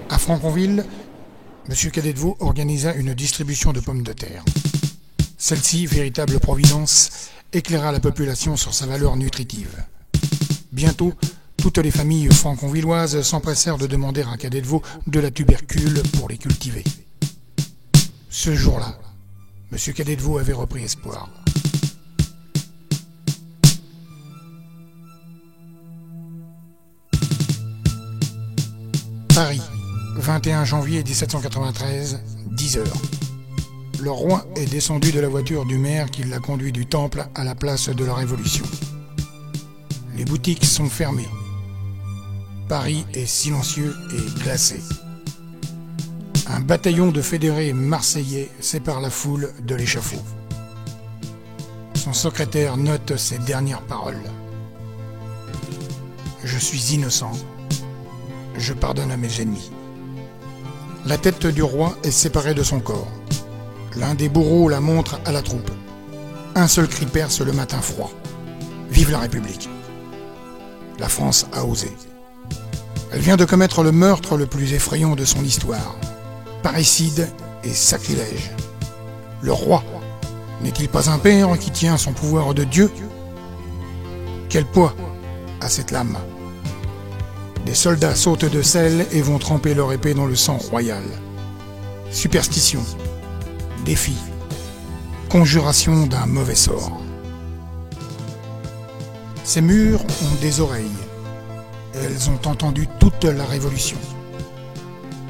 À Franconville, M. Cadet de Vaux organisa une distribution de pommes de terre. Celle-ci, véritable providence, éclaira la population sur sa valeur nutritive. Bientôt, toutes les familles franconvilloises s'empressèrent de demander à Cadet de Vaux de la tubercule pour les cultiver. Ce jour-là, M. Cadet de Vaux avait repris espoir. Paris, 21 janvier 1793, 10 heures. Le roi est descendu de la voiture du maire qui l'a conduit du Temple à la place de la Révolution. Les boutiques sont fermées. Paris est silencieux et glacé. Un bataillon de fédérés marseillais sépare la foule de l'échafaud. Son secrétaire note ses dernières paroles. « Je suis innocent. Je pardonne à mes ennemis. » La tête du roi est séparée de son corps. L'un des bourreaux la montre à la troupe. Un seul cri perce le matin froid. Vive la République. La France a osé. Elle vient de commettre le meurtre le plus effrayant de son histoire. Parricide et sacrilège. Le roi n'est-il pas un père qui tient son pouvoir de Dieu? Quel poids a cette lame? Des soldats sautent de selle et vont tremper leur épée dans le sang royal. Superstition, défi, conjuration d'un mauvais sort. Ces murs ont des oreilles. Elles ont entendu toute la Révolution.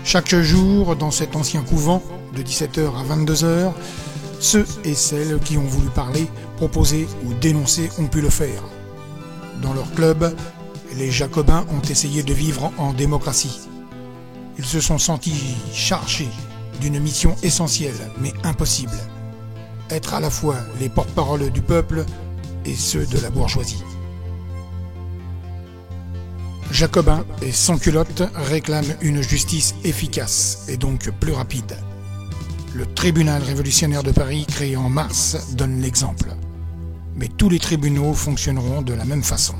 Chaque jour, dans cet ancien couvent, de 17h à 22h, ceux et celles qui ont voulu parler, proposer ou dénoncer ont pu le faire. Dans leur club, les Jacobins ont essayé de vivre en démocratie. Ils se sont sentis chargés d'une mission essentielle, mais impossible. Être à la fois les porte-parole du peuple et ceux de la bourgeoisie. Jacobins et sans-culottes réclament une justice efficace et donc plus rapide. Le tribunal révolutionnaire de Paris, créé en mars, donne l'exemple. Mais tous les tribunaux fonctionneront de la même façon.